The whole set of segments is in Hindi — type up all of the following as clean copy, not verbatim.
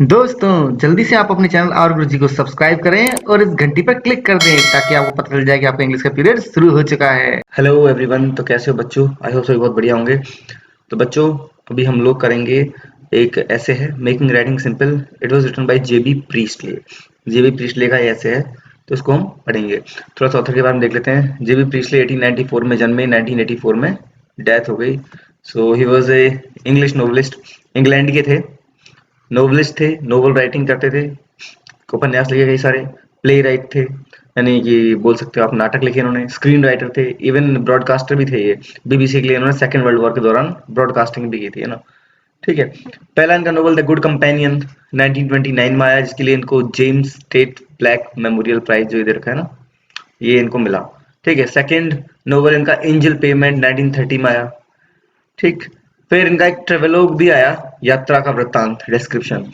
दोस्तों जल्दी से आप अपने चैनल और गुरुजी को सब्सक्राइब करें और इस घंटी पर क्लिक कर दें ताकि आपको पता चल जाए कि आपका इंग्लिश का पीरियड शुरू हो चुका है। हेलो एवरीवन, तो कैसे हो बच्चों? आई होप सभी बहुत बढ़िया होंगे। तो बच्चों, अभी हम लोग करेंगे एक ऐसे है, making writing simple. It was written by JB Priestley. JB Priestley का ऐसे है, तो इसको हम पढ़ेंगे। थोड़ा सा ऑथर के बारे में देख लेते हैं। जेबी प्रीस्टले 1894 में जन्मे, 1984 में डेथ हो गई। So he was a English novelist, England के थे, नोवेलिस्ट थे, नोवेल राइटिंग करते थे, उपन्यास लिखे कई सारे, प्ले राइट थे, यानी कि बोल सकते हो आप नाटक लिखे इन्होंने, स्क्रीन राइटर थे, इवन ब्रॉडकास्टर भी थे। ये बीबीसी के लिए इन्होंने सेकेंड वर्ल्ड वॉर के दौरान ब्रॉडकास्टिंग भी की थी, है ना। ठीक है। पहला इनका नोवेल द गुड कंपेनियन 1929 में आया, जिसके लिए इनको James State Black Memorial Prize जो इधर रखा है ना, ये इनको मिला। ठीक है। सेकेंड नोवेल इनका एंजल पेमेंट 1930 में आया। ठीक। फिर इनका एक ट्रेवेलोग भी आया, यात्रा का वृत्तांत, डिस्क्रिप्शन,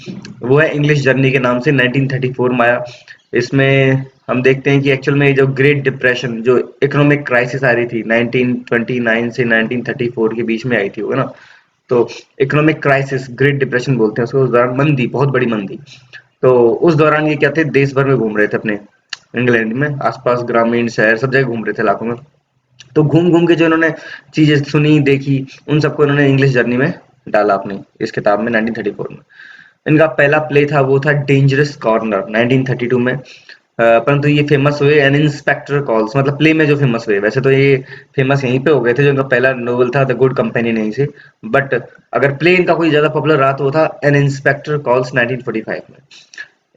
वो है इंग्लिश जर्नी के नाम से, 1934 में आया। इसमें हम देखते हैं कि एक्चुअल में जो ग्रेट डिप्रेशन, जो इकोनॉमिक क्राइसिस आ रही थी 1929 से 1934 के बीच में आई थी, वो ना, तो इकोनॉमिक क्राइसिस, ग्रेट डिप्रेशन बोलते हैं उसको, उस दौरान मंदी, बहुत बड़ी मंदी। तो उस दौरान ये क्या थे, देश भर में घूम रहे थे अपने, इंग्लैंड में आसपास ग्रामीण शहर सब जगह घूम रहे थे, इलाकों में। तो घूम घूम के जो इन्होंने चीजें सुनी देखी, उन सबको इन्होंने इंग्लिश जर्नी में डाला अपनी इस किताब में 1934 में। इनका पहला प्ले था, वो था डेंजरस कॉर्नर 1932 में। परंतु ये फेमस हुए एन इंस्पेक्टर कॉल्स, मतलब प्ले में जो फेमस हुए। वैसे तो ये फेमस यहीं पे हो गए थे, जो इनका पहला नोवेल था द गुड कंपेनी यहीं से, बट अगर प्ले इनका कोई ज्यादा पॉपुलर रहा तो वो था एन इंस्पेक्टर कॉल्स 1945 में।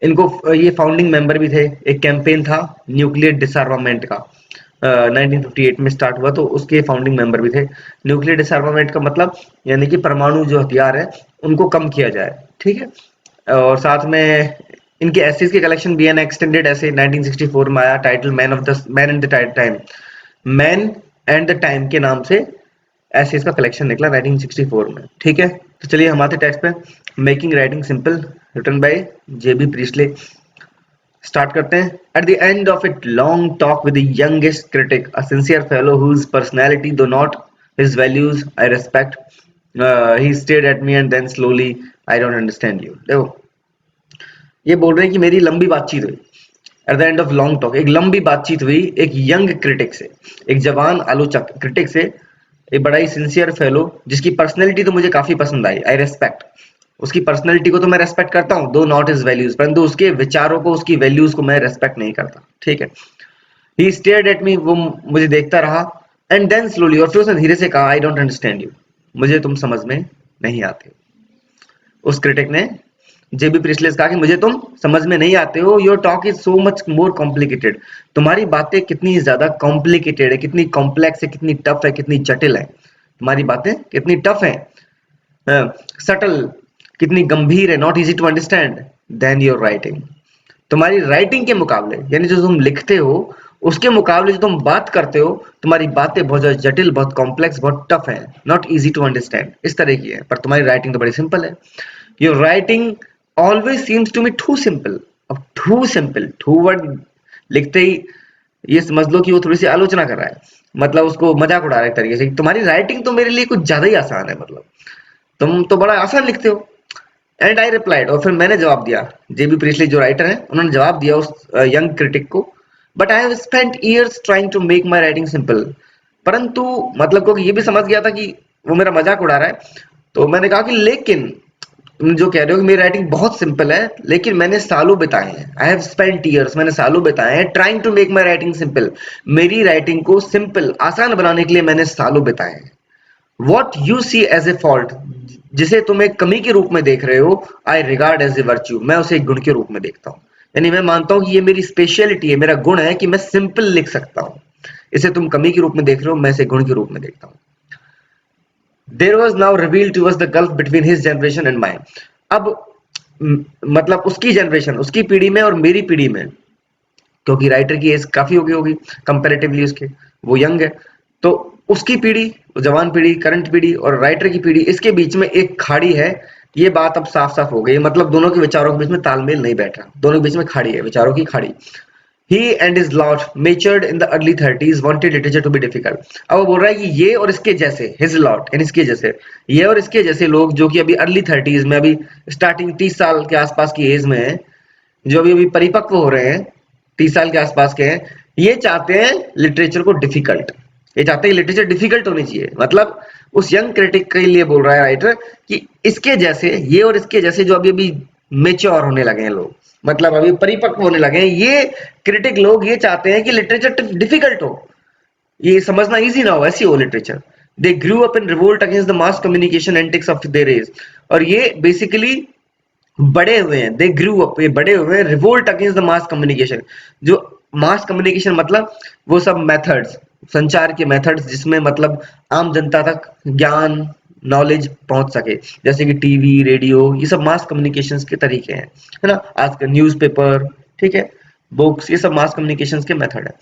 इनको ये फाउंडिंग मेंबर भी थे। एक कैंपेन था न्यूक्लियर डिसआर्मामेंट का, 1958 में स्टार्ट हुआ, तो उसके फाउंडिंग मेंबर भी थे। न्यूक्लियर डिसआर्मामेंट का मतलब यानी कि परमाणु जो हथियार है उनको कम किया जाए। ठीक है। और साथ में इनके एसेज के कलेक्शन भी है ना, एक्सटेंडेड ऐसे 1964 में आया, title man and the time, man and the time के नाम से ऐसे इसका कलेक्शन निकला 1964 में। ठीक है। तो चलिए हम आते टेक्स्ट पे। Making writing simple, written by JB Priestley. Start करते हैं। At the end of it long talk with the youngest critic, a sincere fellow whose personality though not his values I respect, he stared at me and then slowly, I don't understand you. देखो, ये बोल रहे हैं कि मेरी लंबी बातचीत हुई, eight the end of long talk, एक लंबी बातचीत हुई एक यंग क्रिटिक से, एक जवान आलोचक क्रिटिक से, एक बड़ा ही सिंसियर फेलो जिसकी पर्सनैलिटी तो मुझे काफी पसंद आई, आई रेस्पेक्ट, उसकी पर्सनैलिटी को तो मैं रेस्पेक्ट करता हूँ, दो नॉट इज वैल्यूज, परंतु उसके विचारों को, उसकी वैल्यूज को मैं रेस्पेक्ट नहीं करता। ठीक है। ही स्टेयर्ड एट मी, वो मुझे देखता रहा, एंड देन स्लोली, और फिर उसने धीरे से कहा, आई डोंट अंडरस्टैंड यू, मुझे तुम समझ में नहीं आते। उस क्रिटिक ने जेबी प्रिस्टले कहा कि मुझे तुम समझ में नहीं आते हो, your talk is so much more complicated, तुम्हारी बातें कितनी ज्यादा कॉम्प्लिकेटेड है, कितनी कॉम्प्लेक्स है, कितनी टफ है, कितनी जटिल है, तुम्हारी बातें कितनी टफ है, सटल, कितनी गंभीर है, not easy to understand than your writing, तुम्हारी राइटिंग के मुकाबले, यानी जो तुम लिखते हो उसके मुकाबले जो तुम बात करते हो, तुम्हारी बातें बहुत ज्यादा जटिल, बहुत कॉम्प्लेक्स, बहुत टफ है, नॉट इजी टू अंडरस्टैंड, इस तरह की है, पर तुम्हारी राइटिंग तो बड़ी सिंपल है। Your writing always seems to me too simple. अब टू सिंपल, टू वर्ड लिखते ही ये समझ लो कि वो थोड़ी सी आलोचना कर रहा है, मतलब उसको मजाक उड़ा रहा है एक तरीके से, तुम्हारी राइटिंग तो मेरे लिए कुछ ज्यादा ही आसान है, मतलब तुम तो बड़ा आसान लिखते हो। एंड आई रिप्लाइड, और फिर मैंने जवाब दिया, जेबी प्रीस्टली जो राइटर है उन्होंने जवाब दिया उस यंग क्रिटिक को, but I have spent years trying to make my writing simple, परंतु मतलब को ये भी समझ गया था कि वो मेरा मजाक उड़ा रहा है। तो मैंने कहा कि लेकिन तुम जो कह रहे हो कि मेरी राइटिंग बहुत सिंपल है, लेकिन मैंने सालों बिताए हैं, आई हैव स्पेंट ईयर्स, मैंने सालों बिताए हैं trying to make my writing simple, मेरी राइटिंग को सिंपल, आसान बनाने के लिए मैंने सालों बिताए हैं। What you see as a fault, जिसे तुम एक कमी के रूप में देख रहे हो, आई रिगार्ड एज ए वर्च्यू, मैं उसे एक गुण के रूप में देखता हूँ। यानी मैं मानता हूँ कि ये मेरी स्पेशलिटी है, मेरा गुण है कि मैं सिंपल लिख सकता हूँ। इसे तुम कमी के रूप में देख रहे हो, मैं इसे गुण के रूप में देखता हूँ। There was now revealed to us the gulf between his generation and mine. अब मतलब उसकी जनरेशन, उसकी पीढ़ी में और मेरी पीढ़ी में, क्योंकि राइटर की एज काफी हो गई होगी कंपैरेटिवली उसके, वो यंग है, तो उसकी पीढ़ी, जवान पीढ़ी, करंट पीढ़ी और राइटर की पीढ़ी, इसके बीच में एक खाड़ी है। ये बात अब साफ साफ हो गई, मतलब दोनों के विचारों के बीच में तालमेल नहीं बैठ रहा, दोनों के बीच में खाड़ी है, विचारों की खाड़ी। He and his lot matured in the early 30s wanted literature to be difficult। अब वो बोल रहा है कि ये और इसके जैसे his lot यानी इसके जैसे, ये और इसके जैसे लोग जो कि अभी अर्ली 30s में, अभी स्टार्टिंग 30 साल के आसपास की एज में है, जो अभी अभी परिपक्व हो रहे हैं, 30 साल के आसपास के हैं, ये चाहते हैं लिटरेचर को डिफिकल्ट। ये चाहते हैं लिटरेचर डिफिकल्ट होनी चाहिए। मतलब उस यंग क्रिटिक के लिए बोल रहा है राइटर कि इसके जैसे, ये और इसके जैसे जो अभी अभी मेच्योर होने लगे हैं लोग, मतलब अभी परिपक्व होने लगे हैं, ये क्रिटिक लोग ये चाहते हैं कि लिटरेचर डिफिकल्ट हो, ये समझना इजी ना हो, ऐसी हो literature. They grew up in revolt against the mass communication antics of their age. और ये बेसिकली बड़े हुए हैं, दे ग्रू अप, ये बड़े हुए हैं revolt against the mass communication. जो मास कम्युनिकेशन मतलब वो सब मेथड्स, संचार के मेथड्स जिसमें मतलब आम जनता तक ज्ञान नॉलेज पहुंच सके, जैसे कि टीवी रेडियो, ये सब मास कम्युनिकेशंस के तरीके हैं, है ना। आजकल न्यूज़पेपर, ठीक है, बुक्स, ये सब मास कम्युनिकेशंस के मेथड है।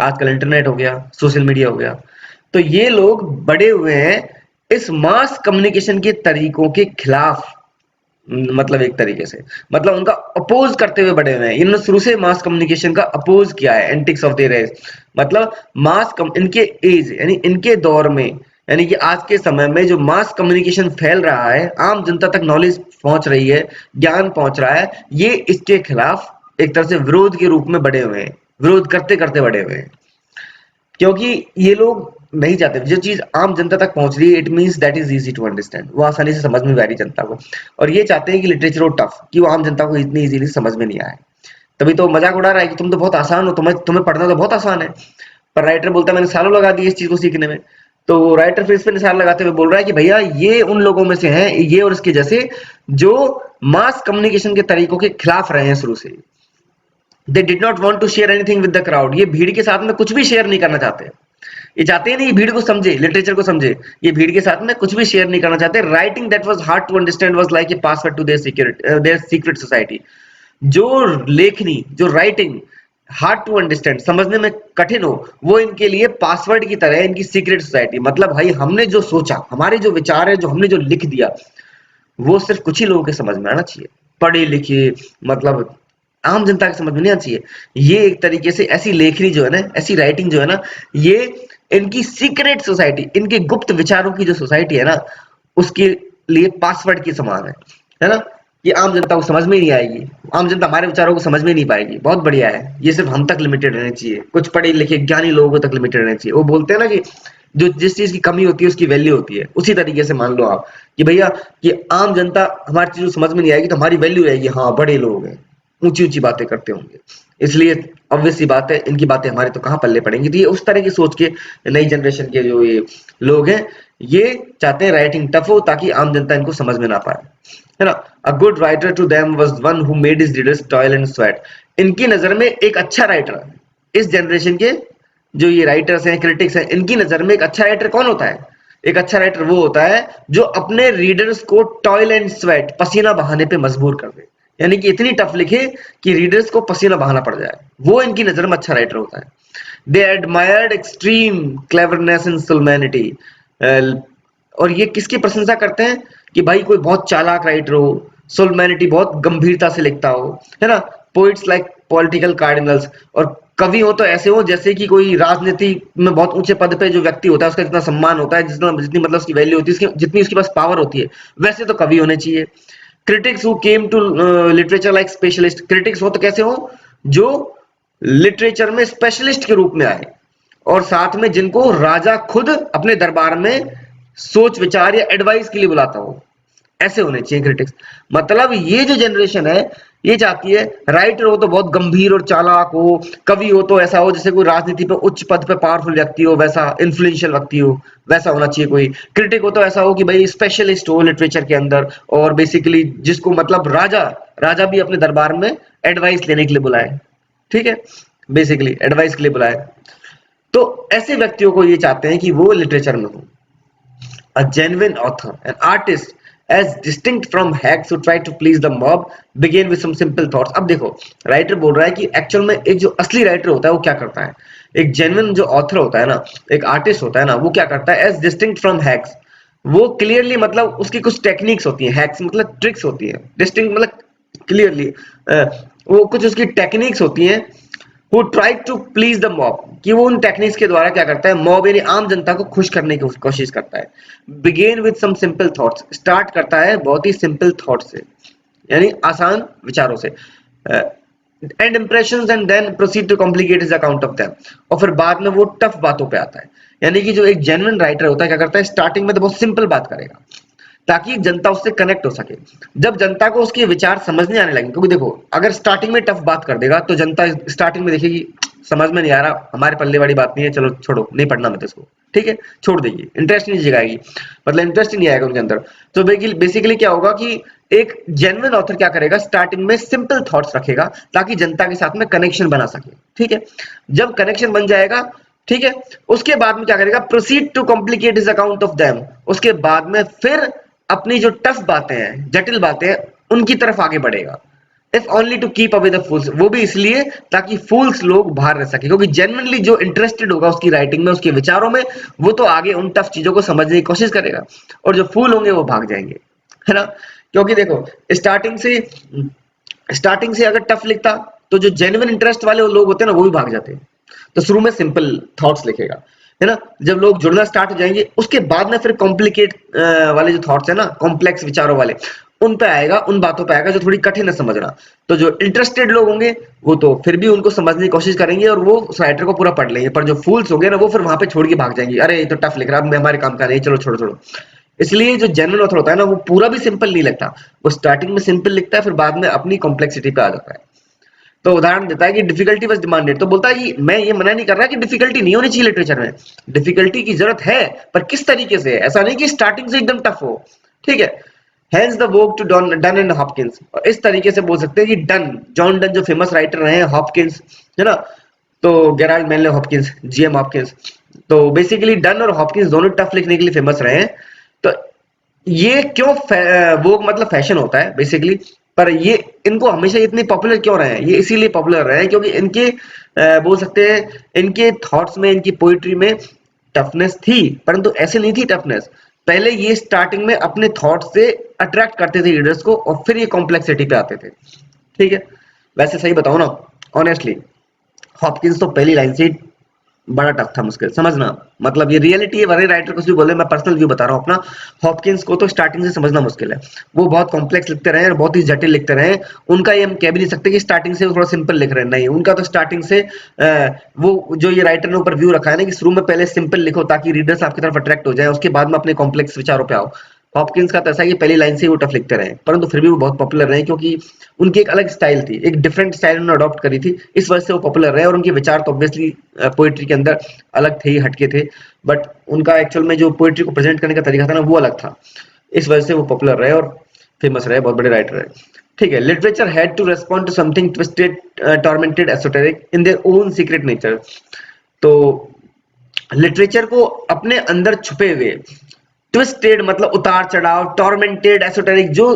आजकल इंटरनेट हो गया, सोशल मीडिया हो गया। तो ये लोग बड़े हुए हैं इस मास कम्युनिकेशन के तरीकों के खिलाफ, मतलब एक तरीके से, मतलब उनका अपोज करते हुए बड़े हुए हैं। इन्होंने शुरू से मास कम्युनिकेशन का अपोज किया है, एंटिक्स ऑफ देयर एज। मतलब इनके एज यानी इनके दौर में, यानी कि आज के समय में जो मास कम्युनिकेशन फैल रहा है, आम जनता तक नॉलेज पहुंच रही है, ज्ञान पहुंच रहा है, ये इसके खिलाफ एक तरह से विरोध के रूप में बड़े हुए हैं, विरोध करते करते बड़े हुए हैं। क्योंकि ये लोग नहीं चाहते जो चीज आम जनता तक पहुंच रही है, it means that is easy to understand, वो आसानी से समझ में आ रही जनता को। और ये चाहते हैं कि लिटरेचर हो टफ, कि वो आम जनता को इतनी इजीली समझ में नहीं आए। तभी तो मजाक उड़ा रहा है कि तुम तो बहुत आसान हो, तुम्हें पढ़ना तो बहुत आसान है। पर राइटर बोलता है मैंने सालों लगा दिए इस चीज को सीखने में। तो राइटर फिर इस पे निशान लगाते हुए बोल रहा है कि भैया ये उन लोगों में से हैं, ये और इसके जैसे, जो मास कम्युनिकेशन के तरीकों के खिलाफ रहे हैं शुरू से। They did not want to share anything with the crowd, ये भीड़ के साथ में कुछ भी शेयर नहीं करना चाहते। ये चाहते ही नहीं भीड़ को समझे, लिटरेचर को समझे, ये भीड़ के साथ में कुछ भी शेयर नहीं करना चाहते। Writing that was hard to understand was like a password to their secret society. जो लेखनी, जो राइटिंग हार्ड टू अंडरस्टैंड, समझने में कठिन हो, वो इनके लिए पासवर्ड की तरह है, इनकी सीक्रेट सोसाइटी। मतलब भाई हमने जो सोचा, हमारे जो विचार है, जो हमने जो लिख दिया, वो सिर्फ कुछ ही लोगों के समझ में आना चाहिए, पढ़े लिखे, मतलब आम जनता के समझ में नहीं आना चाहिए। ये एक तरीके से ऐसी लेखनी जो है ना, ऐसी राइटिंग जो है ना, ये इनकी सीक्रेट सोसाइटी, इनके गुप्त विचारों की जो सोसाइटी है ना, उसके लिए पासवर्ड के समान है ना। ये आम जनता को समझ में ही नहीं आएगी, आम जनता हमारे विचारों को समझ में नहीं पाएगी। बहुत बढ़िया है, ये सिर्फ हम तक लिमिटेड रहने चाहिए, कुछ पढ़े लिखे ज्ञानी लोगों तक लिमिटेड रहने चाहिए। वो बोलते हैं ना कि जो जिस चीज की कमी होती है उसकी वैल्यू होती है, उसी तरीके से मान लो आप कि भैया कि आम जनता हमारी चीजों समझ में नहीं आएगी तो हमारी वैल्यू रहेगी, हाँ बड़े लोग हैं, ऊंची ऊंची बातें करते होंगे, इसलिए ऑब्वियस सी बात है इनकी बातें हमारे तो कहाँ पल्ले पड़ेंगी। तो ये उस तरह की सोच के नई जनरेशन के जो ये लोग हैं, ये चाहते हैं राइटिंग टफ हो ताकि आम जनता इनको समझ में ना पाए, है ना। A good writer to them was one who made his readers toil and sweat. इनकी नजर में एक अच्छा राइटर, इस जनरेशन के जो ये राइटर्स हैं, क्रिटिक्स हैं, इनकी नजर में एक अच्छा राइटर कौन होता है? एक अच्छा राइटर वो होता है जो अपने रीडर्स को टॉयल एंड स्वेट, पसीना बहाने पे मजबूर कर दे, यानी कि इतनी टफ लिखे कि रीडर्स को पसीना बहाना पड़ जाए, वो इनकी नजर में अच्छा राइटर होता है। दे एडमायर्ड एक्सट्रीम क्लेवरनेस एंड सोलमैनिटी। और ये किसकी प्रशंसा करते हैं कि भाई कोई बहुत चालाक राइटर हो, सोलमैनिटी बहुत गंभीरता से लिखता हो, है ना। पोइट्स लाइक पॉलिटिकल कार्डिनल्स, और कवि हो तो ऐसे हो जैसे कि कोई राजनीति में बहुत ऊंचे पद पे जो व्यक्ति होता है उसका जितना सम्मान होता है, जितना जितनी मतलब उसकी वैल्यू होती है, जितनी उसके पास पावर होती है, वैसे तो कवि होने चाहिए। Critics who came to literature like specialist, critics हो तो कैसे हो? जो लिटरेचर में स्पेशलिस्ट के रूप में आए, और साथ में जिनको राजा खुद अपने दरबार में सोच विचार या एडवाइस के लिए बुलाता हो, ऐसे होने चाहिए क्रिटिक्स। मतलब ये जो जनरेशन है ये चाहती है राइटर हो तो बहुत गंभीर और चालाक हो, कवि हो तो ऐसा हो जैसे कोई राजनीति पे उच्च पद पे पावरफुल व्यक्ति हो, वैसा इन्फ्लुएंशियल व्यक्ति हो, वैसा होना चाहिए। कोई क्रिटिक हो तो ऐसा हो कि भाई स्पेशलिस्ट हो लिटरेचर के अंदर, और बेसिकली जिसको मतलब राजा राजा भी अपने दरबार में एडवाइस लेने के लिए बुलाए, ठीक है, बेसिकली एडवाइस के लिए बुलाए। तो ऐसे व्यक्तियों को ये चाहते हैं कि वो लिटरेचर में हो। A genuine author, an artist, as distinct from hacks who try to please the mob, begin with some simple thoughts। अब देखो राइटर बोल रहा है कि एक्चुअल में एक जो असली राइटर होता है वो क्या करता है, एक जेन्युइन जो ऑथर होता है ना, एक आर्टिस्ट होता है ना, वो क्या करता है? एज डिस्टिंक्ट फ्रॉम हैक्स, वो क्लियरली मतलब उसकी कुछ टेक्निक्स होती है, हैक्स मतलब ट्रिक्स होती है, डिस्टिंक्ट मतलब क्लियरली वो कुछ उसकी टेक्निक्स होती हैं, who tried to please the mob, कि वो उन टेक्निक्स के द्वारा क्या करता है, मॉब यानी आम जनता को खुश करने की कोशिश करता है। begin with some simple thoughts, start करता है बहुत ही सिंपल थॉट से, यानी आसान विचारों से, and impressions and then proceed to complicate his account of them, और फिर बाद में वो टफ बातों पे आता है। यानी कि जो एक जेन्युइन राइटर होता है क्या करता है, स्टार्टिंग में तो बहुत सिंपल बात करेगा ताकि जनता उससे कनेक्ट हो सके। जब जनता को उसके विचार समझने आने लगे, क्योंकि देखो अगर स्टार्टिंग में टफ बात कर देगा तो जनता स्टार्टिंग में देखेगी समझ में नहीं आ रहा, हमारे पल्ले वाली बात नहीं है, चलो छोड़ो, नहीं पढ़ना मैं तो इसको, ठीक है, छोड़ देगी, इंटरेस्ट नहीं जगाएगी, मतलब इंटरेस्ट ही नहीं आएगा उनके अंदर। तो बेसिकली क्या होगा कि एक जेन्युइन ऑथर क्या करेगा, स्टार्टिंग में सिंपल थॉट्स रखेगा ताकि जनता के साथ में कनेक्शन बना सके, ठीक है। जब कनेक्शन बन जाएगा, ठीक है, उसके बाद में क्या करेगा, proceed to complicate his account of them, उसके बाद में फिर अपनी जो टफ बातें हैं, जटिल बातें हैं, उनकी तरफ आगे बढ़ेगा। If only to keep away the fools, वो भी इसलिए ताकि फूल्स लोग बाहर रह सके, क्योंकि जेन्युइनली जो इंटरेस्टेड होगा उसकी राइटिंग में, उसके विचारों में, वो तो आगे उन टफ चीजों को समझने की कोशिश करेगा, और जो फूल होंगे वो भाग जाएंगे, है ना। क्योंकि देखो स्टार्टिंग से अगर टफ लिखता तो जो जेन्युइन इंटरेस्ट वाले लोग होते हैं ना वो भी भाग जाते हैं। तो शुरू में सिंपल थॉट्स लिखेगा, है ना। जब लोग जुड़ना स्टार्ट हो जाएंगे उसके बाद में फिर कॉम्प्लिकेट वाले जो थॉट्स है ना, कॉम्प्लेक्स विचारों वाले, उन पे आएगा, उन बातों पे आएगा जो थोड़ी कठिन है समझना। तो जो इंटरेस्टेड लोग होंगे वो तो फिर भी उनको समझने की कोशिश करेंगे और वो उस राइटर को पूरा पढ़ लेंगे, पर जो फूल्स होंगे ना वो फिर वहां पे छोड़ के भाग जाएंगे, अरे ये तो टफ लिख रहा है, हमारे काम का नहीं, चलो छोड़ो छोड़ो। इसलिए जो जेन्युइन ऑथर होता है ना वो पूरा भी सिंपल नहीं लिखता, वो स्टार्टिंग में सिंपल लिखता है, फिर बाद में अपनी कॉम्प्लेक्सिटी पे आ जाता है। तो उदाहरण देता है कि डिफिकल्टी वाज डिमांडेड, तो बोलता है कि मैं ये मना नहीं कर रहा कि डिफिकल्टी नहीं होनी चाहिए लिटरेचर में, डिफिकल्टी की जरूरत है, पर किस तरीके से, ऐसा नहीं कि स्टार्टिंग से एकदम टफ हो, ठीक है। Hence the work to done and Hopkins, और इस तरीके से बोल सकते हैं कि डन, जॉन डन जो फेमस राइटर रहे हैं, हॉपकिंस, है ना, तो Gerald Manley Hopkins, GM Hopkins, तो बेसिकली डन और हॉपकिंस दोनों टफ लिखने के लिए फेमस रहे हैं। तो ये क्यों वो मतलब फैशन होता है बेसिकली, पर ये इनको हमेशा इतने पॉपुलर क्यों रहे हैं, ये इसीलिए पॉपुलर रहे हैं क्योंकि इनके बोल सकते हैं इनके थॉट्स में, इनकी पोइट्री में टफनेस थी, परंतु ऐसे नहीं थी टफनेस। पहले ये स्टार्टिंग में अपने थॉट्स से अट्रैक्ट करते थे रीडर्स को और फिर ये कॉम्प्लेक्सिटी पे आते थे, ठीक है। वैसे सही बताऊं ना, ऑनेस्टली हॉपकिंस तो पहली लाइन से बड़ा टफ था, मुश्किल समझना, मतलब ये रियलिटी है, वरी राइटर कुछ भी बोले, मैं पर्सनल व्यू बता रहा हूँ अपना। हॉपकिंस को तो स्टार्टिंग से समझना मुश्किल है, वो बहुत कॉम्प्लेक्स लिखते रहे और बहुत ही जटिल लिखते रहे। उनका ये हम कह भी नहीं सकते कि स्टार्टिंग से वो थोड़ा सिंपल लिख रहे हैं, नहीं, उनका तो स्टार्टिंग से वो जो ये राइटर ने ऊपर व्यू रखा है ना कि शुरू में पहले सिंपल लिखो ताकि रीडर्स आपकी तरफ अट्रैक्ट हो जाए, उसके बाद में अपने कॉम्प्लेक्स विचारों पे आओ। हॉपकिंस का तो ऐसा है कि पहली लाइन से ही वो टफ लिखते रहे, परंतु फिर भी वो बहुत पॉपुलर रहे क्योंकि उनकी एक अलग स्टाइल थी, एक डिफरेंट स्टाइल उन्होंने अडॉप्ट करी थी, इस वजह से वो पॉपुलर रहे। और उनके विचार तो ऑब्वियसली पोइट्री के अंदर अलग थे ही, हटके थे, बट उनका एक्चुअल में जो पोइट्री को प्रेजेंट करने का तरीका था ना वो अलग था, इस वजह से वो पॉपुलर रहे और फेमस रहे, बहुत बड़े राइटर रहे, ठीक है। Literature had to respond to something twisted, tormented, esoteric in their own secret nature. तो लिटरेचर को अपने अंदर छुपे हुए, ट्विस्टेड मतलब उतार चढ़ाव, टॉर्मेंटेड, एसोटेरिक जो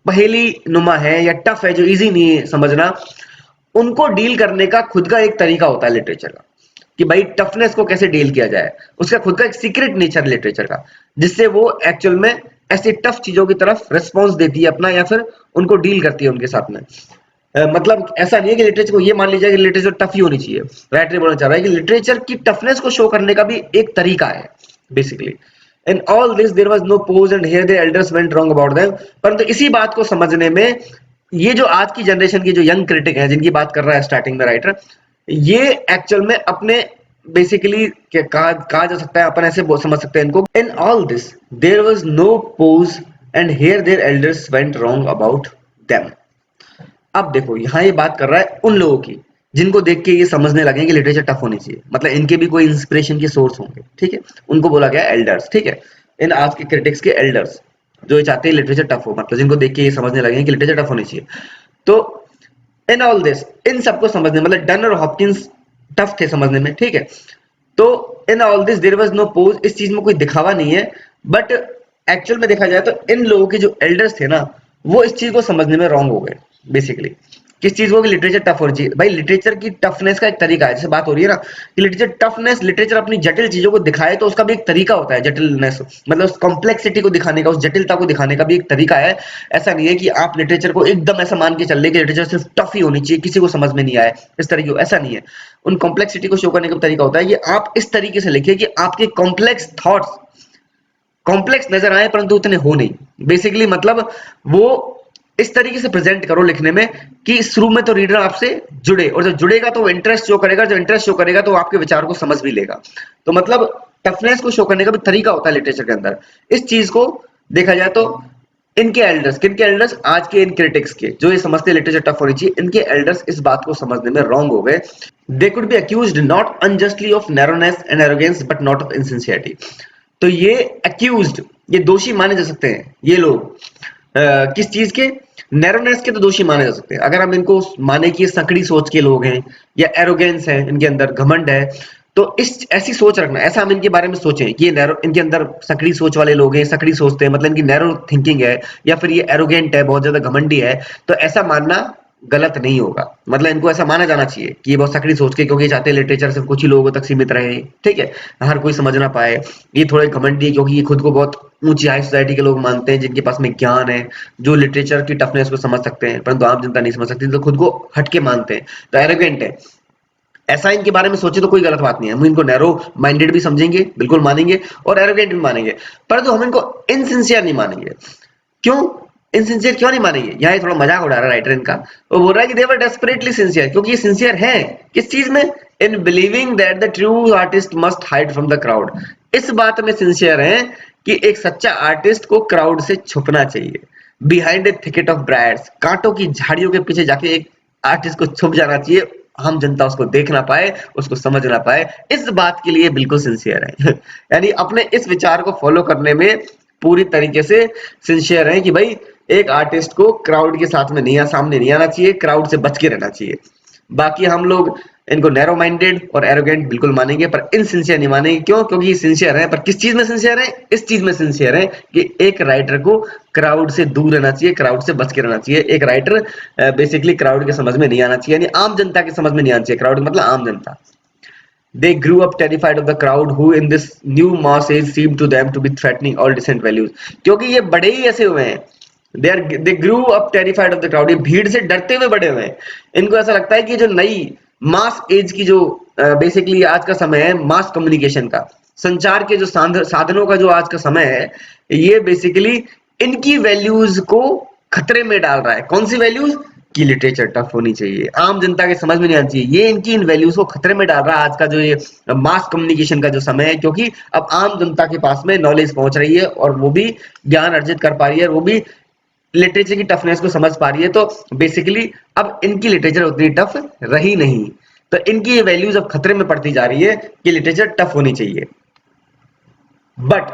पहेली नुमा है या टफ है, जो इजी नहीं है समझना, उनको डील करने का खुद का एक तरीका होता है लिटरेचर का, कि भाई टफनेस को कैसे डील किया जाए, उसका खुद का एक सीक्रेट नेचर लिटरेचर का, जिससे वो एक्चुअल में ऐसी टफ चीजों की तरफ रिस्पॉन्स देती है अपना, या फिर उनको डील करती है उनके साथ में। मतलब ऐसा नहीं है कि लिटरेचर को ये मान लीजिए कि लिटरेचर टफ ही होनी चाहिए, राइटर बोलना चाह रहा है कि लिटरेचर की टफनेस को शो करने का भी एक तरीका है basically. In all this there was no pause and here the elders went wrong about them। परंतु इसी बात को समझने में ये जो आज की जनरेशन की जो यंग क्रिटिक है, जिनकी बात कर रहा है स्टार्टिंग में राइटर, ये एक्चुअल में अपने बेसिकली कहा जा सकता है, अपन ऐसे समझ सकते हैं इनको, in all this there was no pose and here their elders went wrong about them. अब देखो यहाँ ये बात कर रहा है उन लोगों की जिनको देख के ये समझने लगे कि लिटरेचर टफ होनी चाहिए, मतलब इनके भी कोई इंस्पिरेशन के सोर्स होंगे, ठीक है, उनको बोला गया एल्डर्स, ठीक है। इन आज के क्रिटिक्स के एल्डर्स जो ये चाहते हैं लिटरेचर टफ हो, मतलब जिनको देख के ये समझने लगे कि लिटरेचर टफ होनी चाहिए। तो इन ऑल दिस, इन सबको समझने, मतलब डन और हॉपकिंस टफ थे समझने में, ठीक है। तो in all this there was no pose, इस चीज में कोई दिखावा नहीं है, बट एक्चुअल में देखा जाए तो इन लोगों के जो एल्डर्स थे ना वो इस चीज को समझने में रॉन्ग हो गए बेसिकली। किस चीज को, कि लिटरेचर टफ होनी चाहिए। भाई लिटरेचर की टफनेस का एक तरीका है, जैसे बात हो रही है ना कि लिटरेचर टफनेस, लिटरेचर अपनी जटिल चीजों को दिखाए तो उसका भी एक तरीका होता है, जटिलनेस मतलब उस कॉम्प्लेक्सिटी को दिखाने का, उस जटिलता को दिखाने का भी एक तरीका है। ऐसा नहीं है कि आप लिटरेचर को एकदम ऐसा मान के चल रहे कि लिटरेचर सिर्फ टफ ही होनी चाहिए, किसी को समझ में नहीं आए इस तरीके को, ऐसा नहीं है। उन कॉम्प्लेक्सिटी को शो करने का तरीका होता है कि आप इस तरीके से लिखिए कि आपके कॉम्प्लेक्स थॉट्स कॉम्प्लेक्स नजर आए परंतु उतने हो नहीं। बेसिकली मतलब वो इस तरीके से प्रेजेंट करो लिखने में कि शुरू में तो रीडर आपसे जुड़े, और जब जुड़ेगा तो इंटरेस्ट शो करेगा, जो इंटरेस्ट शो करेगा तो आपके विचार को समझ भी लेगा। तो मतलब टफनेस को शो करने का भी तरीका होता है लिटरेचर के अंदर। इस चीज को देखा जाए तो इनके एल्डर्स, किनके एल्डर्स, आज के इन क्रिटिक्स के, जो ये समझते लिटरेचर टफ होनी चाहिए, इनके एल्डर्स इस बात को समझने में रॉन्ग हो गए। They could be accused not unjustly of narrowness and arrogance but not of insincerity. तो ये अक्यूज्ड, ये दोषी माने जा सकते हैं ये लोग, किस चीज के, नैरोनेस के तो दोषी माने जा सकते हैं। अगर हम इनको माने कि ये सकड़ी सोच के लोग हैं या एरोगेंस है, इनके अंदर घमंड है, तो इस ऐसी सोच रखना, ऐसा हम इनके बारे में सोचें कि ये नैरो, इनके अंदर सकड़ी सोच वाले लोग हैं, सकड़ी सोचते हैं, मतलब इनकी नैरो थिंकिंग है, या फिर ये एरोगेंट है, बहुत ज्यादा घमंडी है, तो ऐसा मानना गलत नहीं होगा। मतलब इनको ऐसा माना जाना चाहिए कि ये बहुत सकड़ी सोच के, क्योंकि ये चाहते हैं लिटरेचर सिर्फ कुछ ही लोगों तक सीमित रहे, ठीक है, हर कोई समझ ना पाए। ये थोड़े घमंडी है क्योंकि ये खुद को बहुत ऊंची हाई सोसाइटी के लोग मानते हैं, जिनके पास में ज्ञान है, जो लिटरेचर की टफनेस को समझ सकते हैं, परंतु आम जनता नहीं समझ सकती, तो खुद को हटके मानते हैं, तो एरोगेंट है। ऐसा इनके बारे में सोचे तो कोई गलत बात नहीं है, हम इनको नैरो माइंडेड भी समझेंगे, बिल्कुल मानेंगे, और एरोगेंट भी मानेंगे, परंतु हम इनको इनसिंसियर नहीं मानेंगे। क्यों इनसिंसियर क्यों नहीं मानेंगे? यहाँ ये थोड़ा मजाक उड़ा रहा है राइटर इनका। वो बोल रहा है कि दे वर डेस्परेटली सिंसियर, क्योंकि ये सिंसियर है किस चीज में, in believing that the true artist must hide from the crowd. इस बात में सिंसियर है कि एक सच्चा आर्टिस्ट को क्राउड से छुपना चाहिए, बिहाइंड ए थिकेट ऑफ ब्रायर्स, कांटों की झाड़ियों के पीछे जाके एक आर्टिस्ट को छुप जाना चाहिए, हम जनता उसको देख ना पाए, उसको समझ ना पाए, इस बात के लिए बिल्कुल सिंसियर है। यानी अपने इस विचार को फॉलो करने में पूरी तरीके से सिंसियर है कि भाई एक आर्टिस्ट को क्राउड के साथ में नहीं, सामने नहीं आना चाहिए, क्राउड से बच के रहना चाहिए। बाकी हम लोग इनको नैरो माइंडेड और एरोगेंट बिल्कुल मानेंगे, पर इनसिंसियर नहीं मानेंगे। क्यों? क्योंकि ये सिंसियर है, पर किस चीज में सिंसियर है? इस चीज में सिंसियर है कि एक राइटर को क्राउड से दूर रहना चाहिए, क्राउड से बच के रहना चाहिए। एक राइटर बेसिकली क्राउड के समझ में नहीं आना चाहिए, यानी आम जनता के समझ में नहीं आना चाहिए। क्राउड मतलब आम जनता। They grew up terrified of the crowd who in this new mass age seemed to them to be threatening all decent values। क्योंकि ये बड़े ही ऐसे हुए हैं, they grew up terrified of the crowd, ये भीड़ से डरते हुए बड़े हुए हैं। इनको ऐसा लगता है कि जो नई मास एज की जो बेसिकली आज का समय है, मास कम्युनिकेशन का, संचार के जो साधनों का जो आज का समय है, ये बेसिकली इनकी वैल्यूज को खतरे में डाल रहा है। कौन सी वैल्यूज? की लिटरेचर टफ होनी चाहिए, आम जनता के समझ में नहीं आनी चाहिए, ये इनकी इन वैल्यूज को खतरे में डाल रहा है आज का जो ये मास कम्युनिकेशन का जो समय है। क्योंकि अब आम जनता के पास में नॉलेज पहुंच रही है और वो भी ज्ञान अर्जित कर पा रही है, वो भी लिटरेचर की टफनेस को समझ पा रही है, तो बेसिकली अब इनकी लिटरेचर उतनी टफ रही नहीं, तो इनकी ये वैल्यूज अब खतरे में पड़ती जा रही है कि लिटरेचर टफ होनी चाहिए। बट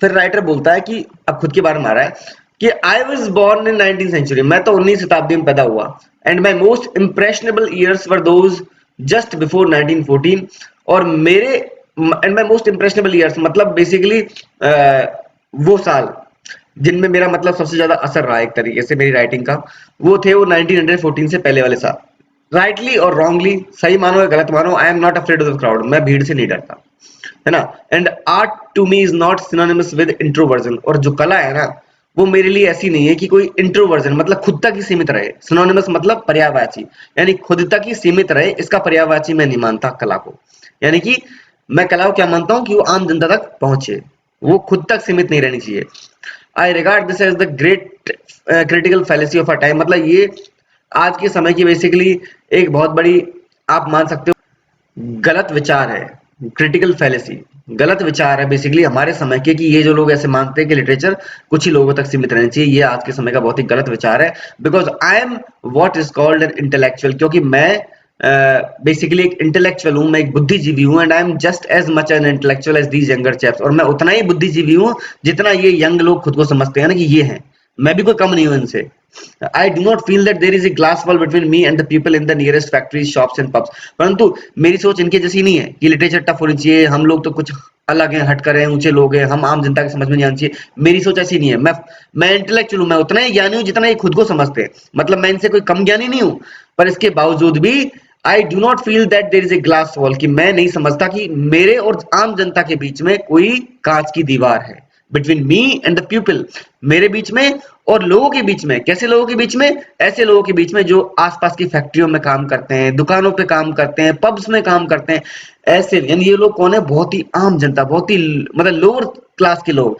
फिर राइटर बोलता है कि अब खुद के बारे में आ रहा है कि I was born in 19th century, मैं तो 19वीं शताब्दी में पैदा हुआ, and my most impressionable years were those just before 1914। और मेरे and my most impressionable years मतलब बेसिकली वो साल जिनमें मेरा मतलब सबसे ज्यादा असर रहा एक तरीके से मेरी राइटिंग का, वो थे वो 1914 से पहले वाले साल। राइटली और रॉन्गली, सही मानो या गलत मानो, I am not afraid of the crowd, मैं भीड़ से नहीं डरता, है ना। And art to me is not synonymous with introversion, और जो कला है ना वो मेरे लिए ऐसी नहीं है कि कोई इंट्रोवर्जन मतलब खुद तक ही सीमित रहे। सिनोनिमस मतलब पर्यायवाची, यानी खुद तक ही सीमित रहे, इसका पर्यायवाची मैं नहीं मानता कला को। यानी कि मैं कला को क्या मानता हूं कि वो आम जनता तक पहुंचे, वो खुद तक सीमित नहीं रहनी चाहिए। I regard this as the great critical fallacy of a time, मतलब ये आज के समय की बेसिकली एक बहुत बड़ी, आप मान सकते हो, गलत विचार है। क्रिटिकल फैलेसी गलत विचार है बेसिकली हमारे समय के, कि ये जो लोग ऐसे मानते हैं कि लिटरेचर कुछ ही लोगों तक सीमित रहना चाहिए, ये आज के समय का बहुत ही गलत विचार है। Because I am what is called an intellectual, क्योंकि मैं बेसिकली एक इंटेलेक्चुअल हूं, मैं एक बुद्धिजीवी हूं, and I am just as much an intellectual as these younger chaps, और मैं उतना ही बुद्धिजीवी हूं जितना ये यंग लोग खुद को समझते हैं ना कि ये हैं, मैं भी कोई कम नहीं हूं इनसे। I do not feel that there is a glass wall between me and the people in the nearest factories, shops and pubs. परंतु मेरी सोच इनके जैसी नहीं है कि लिटरेचर टफ होनी चाहिए, हम लोग तो कुछ अलग हैं, हटकर हैं, ऊंचे लोग हैं, हम आम जनता के समझ में नहीं आनी चाहिए। मेरी सोच ऐसी नहीं है। मैं इंटेलेक्चुअल हूँ, मैं उतना ही ज्ञानी हूँ जितना ये खुद को समझते हैं। मतलब मैं इनसे कोई कम ज्ञानी नहीं हूँ, पर इसके बावजूद भी I do not feel that there is a glass wall, कि मैं नहीं समझता कि मेरे और आम जनता के बीच में कोई कांच की दीवार है। Between me and the people, मेरे बीच में और लोगों के बीच में। कैसे लोगों के बीच में? ऐसे लोगों के बीच में जो आसपास की फैक्ट्रियों में काम करते हैं, दुकानों पे काम करते हैं, पब्स में काम करते हैं। ऐसे यानी ये लोग कौन है? बहुत ही आम जनता, बहुत ही मतलब लोअर क्लास के लोग।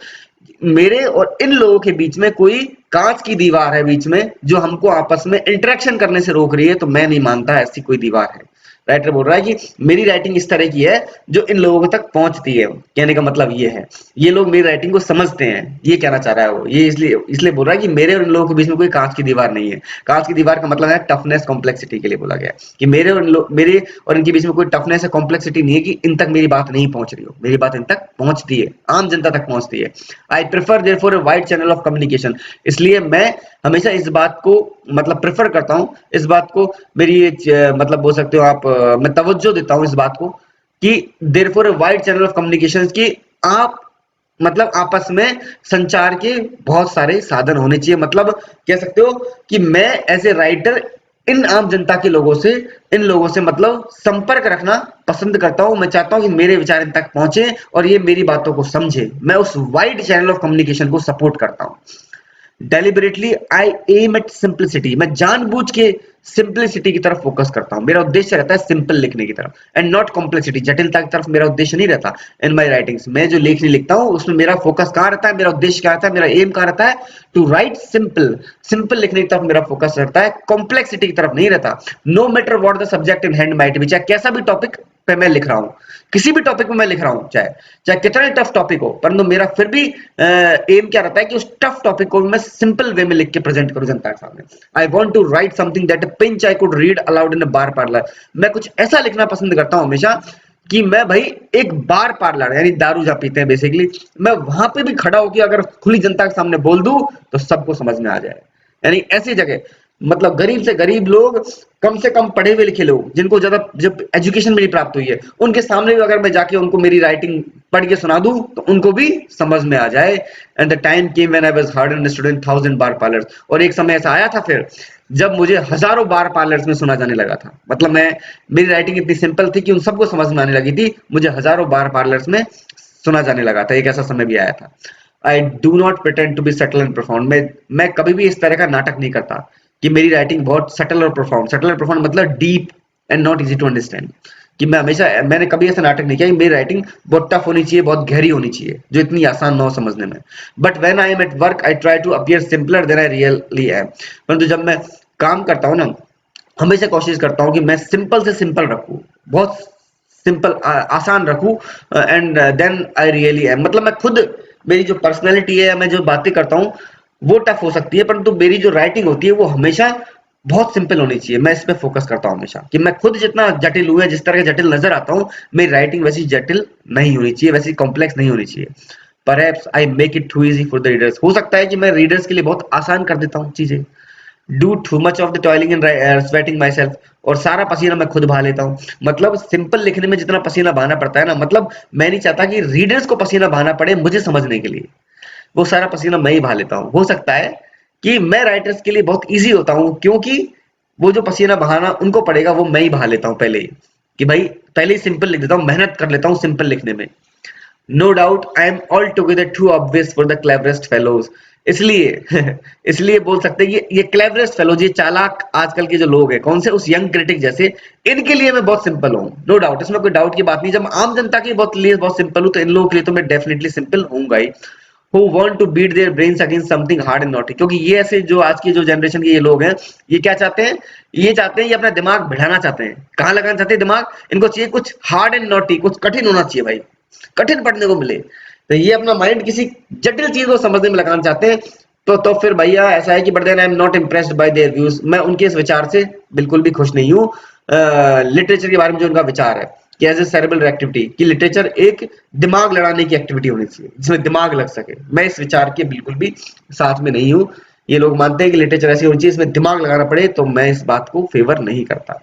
मेरे और इन लोगों के बीच में कोई कांच की दीवार है बीच में, जो हमको आपस में इंटरेक्शन करने से रोक रही है। तो मैं नहीं मानता ऐसी कोई दीवार है। राइटर बोल रहा है कि मेरी राइटिंग इस तरह की है जो इन लोगों तक पहुंचती है। कहने का मतलब ये है, ये लोग मेरी राइटिंग को समझते हैं, ये कहना चाह रहा है वो। ये इसलिए इसलिए बोल रहा है कि मेरे और इन लोगों के बीच में कोई कांच की दीवार नहीं है। कांच की दीवार का मतलब है टफनेस, कॉम्प्लेक्सिटी के लिए बोला गया है कि मेरे और इनके बीच में कोई टफनेस है, कॉम्प्लेक्सिटी नहीं है कि इन तक मेरी बात नहीं पहुंच रही हो। मेरी बात इन तक पहुंचती है, आम जनता तक पहुंचती है। I prefer therefore a wide channel of communication, इसलिए मैं हमेशा इस बात को मतलब प्रेफर करता हूं, इस बात को मेरी मतलब बोल सकते हो आप, मैं तवज्जो देता हूं इस बात को कि therefore a wide channel of communication, कि आप मतलब आपस में संचार के बहुत सारे साधन होने चाहिए। मतलब कह सकते हो कि मैं एज ए राइटर इन आम जनता के लोगों से, इन लोगों से मतलब संपर्क रखना पसंद करता हूं। मैं चाहता हूं कि मेरे विचार इन तक पहुंचे और ये मेरी बातों को समझे। मैं उस वाइड चैनल ऑफ कम्युनिकेशन को सपोर्ट करता हूं। Deliberately I am at simplicity, मैं जानबूझ के सिंपलिसिटी की तरफ फोकस करता हूं। मेरा उद्देश्य रहता है सिंपल लिखने की तरफ, एंड नॉट कॉम्प्लेक्सिटी, जटिलता की तरफ मेरा उद्देश्य नहीं रहता। इन माई राइटिंग्स, मैं जो लेखनी लिखता हूं उसमें मेरा फोकस कहां रहता है, मेरा उद्देश्य क्या रहता है, मेरा एम कहां रहता है? टू राइट सिंपल, सिंपल लिखने की तरफ मेरा फोकस रहता है, कॉम्प्लेक्सिटी की तरफ नहीं रहता। No matter what the subject in hand might be, चाहे कैसा भी टॉपिक पे मैं लिख रहा हूं, किसी भी टॉपिक में मैं लिख रहा हूं, चाहे चाहे कितना टफ टॉपिक हो, परंतु मेरा फिर भी एम क्या रहता है कि उस टफ टॉपिक को मैं सिंपल वे में लिख के प्रेजेंट करूं जनता के सामने। I want to write something that pinch I could read aloud in a bar parlour, मैं कुछ ऐसा लिखना पसंद करता हूं हमेशा कि मैं भाई एक बार पार्लर यानी दारू जहां पीते हैं बेसिकली, मैं वहां पे भी खड़ा होकर अगर खुली जनता के सामने बोल दूं तो सबको समझ में आ जाए। यानी ऐसी जगह मतलब गरीब से गरीब लोग, कम से कम पढ़े हुए लिखे लोग, जिनको ज्यादा जब एजुकेशन भी नहीं प्राप्त हुई है, उनके सामने भी अगर मैं जाके उनको मेरी राइटिंग पढ़ के सुना दूं तो उनको भी समझ में आ जाए। And the time came when I was hard and student 1000 bar parlours, और एक समय ऐसा आया था फिर जब मुझे हजारों बार पार्लर्स में सुना जाने लगा था। मतलब मैं, मेरी राइटिंग इतनी सिंपल थी कि उन सबको समझ में आने लगी थी, मुझे हजारों बार पार्लर्स में सुना जाने लगा था। एक ऐसा समय भी आया था। I do not pretend to be subtle and profound, मैं कभी भी इस तरह का नाटक नहीं करता कि मेरी राइटिंग बहुत सटल और प्रोफाउंड, सटल और प्रोफाउंड मतलब deep and not easy to understand, कि मैं हमेशा, मैंने कभी ऐसा नाटक नहीं किया कि मेरी राइटिंग बहुत टफ होनी चाहिए, बहुत गहरी होनी चाहिए, जो इतनी आसान ना हो समझने में। But when I am at work I try to appear simpler than I really am, परंतु जब मैं काम करता हूँ ना, हमेशा कोशिश करता हूँ कि मैं सिंपल से सिंपल रखूँ, बहुत सिंपल आसान रखूँ, and then I really am. मतलब मैं खुद, मेरी जो पर्सनैलिटी है, मैं जो बातें करता हूँ वो टफ हो सकती है, परंतु मेरी जो राइटिंग होती है वो हमेशा बहुत सिंपल होनी चाहिए। मैं इस पे फोकस करता हूँ हमेशा कि मैं खुद जितना जटिल हूँ या जिस तरह के जटिल नजर आता हूँ, मेरी राइटिंग वैसी जटिल नहीं होनी चाहिए, वैसी कॉम्प्लेक्स नहीं होनी चाहिए। Perhaps I make it too easy for the readers, हो सकता है कि मैं रीडर्स के लिए बहुत आसान कर देता हूँ चीजें। Do too much of the toiling and sweating my self, और सारा पसीना मैं खुद बहा लेता हूँ। मतलब सिंपल लिखने में जितना पसीना बहाना पड़ता है ना, मतलब मैं नहीं चाहता कि रीडर्स को पसीना बहाना पड़े मुझे समझने के लिए, वो सारा पसीना मैं ही बहा लेता हूँ। हो सकता है कि मैं राइटर्स के लिए बहुत ईजी होता हूँ, क्योंकि वो जो पसीना बहाना उनको पड़ेगा वो मैं ही बहा लेता हूँ पहले ही, कि भाई पहले ही सिंपल लिख देता हूँ, मेहनत कर लेता हूँ सिंपल लिखने में। No doubt I am altogether too obvious for the cleverest fellows, इसलिए इसलिए बोल सकते हैं कि ये क्लेवरेस्ट फेलोज, ये चालाक आजकल के जो लोग हैं, कौन से, उस यंग क्रिटिक जैसे, इनके लिए मैं बहुत सिंपल हूँ। नो डाउट, इसमें कोई डाउट की बात नहीं। जब आम जनता के बहुत लिए बहुत सिंपल हूँ, तो इन लोगों के लिए तो मैं डेफिनेटली सिंपल होऊंगा ही। who want to beat their brains against something hard and naughty, क्योंकि ये ऐसे जो आज की जो जनरेशन के ये लोग हैं, ये क्या चाहते हैं, ये चाहते हैं, ये अपना दिमाग बढ़ाना चाहते हैं। कहाँ लगाना चाहते हैं दिमाग? इनको चाहिए कुछ हार्ड एंड नॉटी, कुछ कठिन होना चाहिए भाई, कठिन पढ़ने को मिले। तो ये अपना माइंड किसी जटिल चीज को समझने में लगाना चाहते हैं। तो फिर भैया ऐसा है कि but then I am not impressed by their views, मैं उनके इस विचार से बिल्कुल भी खुश नहीं हूँ। लिटरेचर के बारे में जो उनका विचार है कि एज ए सेरेब्रल एक्टिविटी, कि लिटरेचर एक दिमाग लड़ाने की एक्टिविटी होनी चाहिए जिसमें दिमाग लग सके, मैं इस विचार के बिल्कुल भी साथ में नहीं हूँ। ये लोग मानते हैं कि लिटरेचर ऐसी होनी चाहिए इसमें दिमाग लगाना पड़े, तो मैं इस बात को फेवर नहीं करता।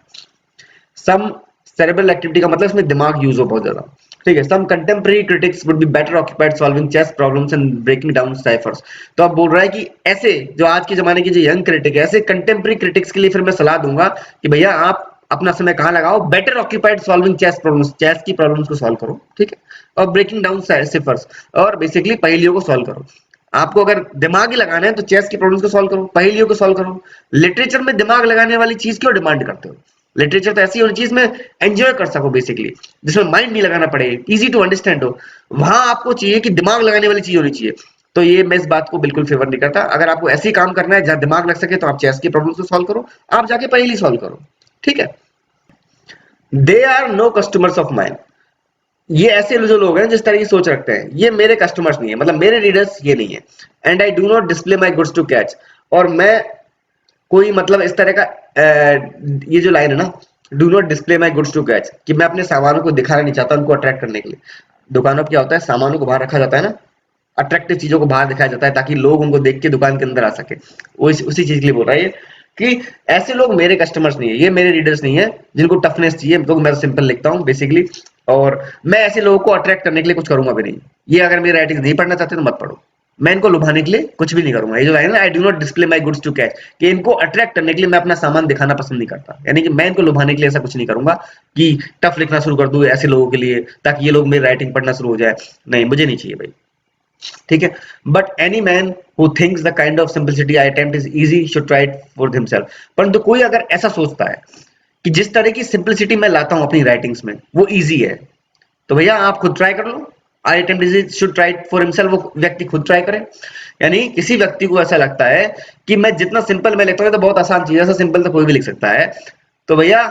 सम सेरेब्रल एक्टिविटी का मतलब इसमें दिमाग यूज हो बहुत ज्यादा, ठीक है। Some contemporary critics would be better occupied solving chess problems and breaking down ciphers. तो अब बोल रहा है कि ऐसे जो आज के जमाने की जो यंग क्रिटिक है, ऐसे कंटेम्प्रेरी क्रिटिक्स के लिए फिर मैं सलाह दूंगा कि भैया आप अपना समय कहाँ लगाओ, better occupied solving chess problems, chess की प्रॉब्लम्स को सॉल्व करो, ठीक है, और ब्रेकिंग डाउन साइफर्स, और बेसिकली पहेलियों को सॉल्व करो। आपको अगर दिमाग ही लगाना है तो चेस की प्रॉब्लम्स को सॉल्व करो, पहेलियों को सॉल्व करो। लिटरेचर में दिमाग लगाने वाली चीज क्यों डिमांड करते हो? लिटरेचर तो ऐसी होनी चाहिए जिसमें एंजॉय कर सको, बेसिकली जिसमें माइंड नहीं लगाना पड़े, इजी टू अंडरस्टैंड हो। वहां आपको चाहिए कि दिमाग लगाने वाली चीज होनी चाहिए। तो ये मैं इस बात को बिल्कुल फेवर नहीं करता। अगर आपको ऐसे ही काम करना है जहां दिमाग लग सके तो आप चेस की प्रॉब्लम्स को सॉल्व करो, आप जाके पहेली सॉल्व करो, ठीक है। They are no customers of mind. ये ऐसे जो लोग हैं जिस तरह की सोच रखते हैं, ये मेरे कस्टमर्स नहीं है, मतलब मेरे रीडर्स ये नहीं है। And I do not display my goods to catch. और मैं कोई मतलब इस तरह का ये जो लाइन है ना, do not display my goods to catch, कि मैं अपने सामानों को दिखाना नहीं चाहता उनको अट्रैक्ट करने के लिए। दुकानों पर क्या होता है, सामानों को बाहर रखा जाता है ना, अट्रैक्टिव चीजों को बाहर दिखाया जाता है ताकि लोग उनको देख के दुकान के अंदर आ सके। वो उसी चीज के लिए बोल रहा है ये, कि ऐसे लोग मेरे कस्टमर्स नहीं है, ये मेरे रीडर्स नहीं है जिनको टफनेस चाहिए। तो मैं सिंपल लिखता हूँ बेसिकली, और मैं ऐसे लोगों को अट्रैक्ट करने के लिए कुछ करूंगा भी नहीं। ये अगर मेरी राइटिंग नहीं पढ़ना चाहते तो मत पढ़ो, मैं इनको लुभाने के लिए कुछ भी नहीं करूंगा। ये जो लाइन है, I do not display my goods to catch, कि इनको अट्रैक्ट करने के लिए मैं अपना सामान दिखाना पसंद नहीं करता, यानी कि मैं इनको लुभाने के लिए ऐसा कुछ नहीं करूंगा कि टफ लिखना शुरू कर दूं ऐसे लोगों के लिए ताकि ये लोग मेरी राइटिंग पढ़ना शुरू हो जाए। नहीं, मुझे नहीं चाहिए भाई, ठीक है। But any man who thinks the kind of simplicity I attempt is easy should try it for himself. परंतु कोई अगर ऐसा सोचता है कि जिस तरह की सिंपलिसिटी मैं लाता हूं अपनी राइटिंग्स में वो इजी है, तो भैया आप खुद ट्राई कर लो। I attempt is easy should try it for himself, वो व्यक्ति खुद ट्राई करे। यानी किसी व्यक्ति को ऐसा लगता है कि मैं जितना सिंपल मैं लिखता हूं तो बहुत आसान चीज है, ऐसा सिंपल तो कोई भी लिख सकता है, तो भैया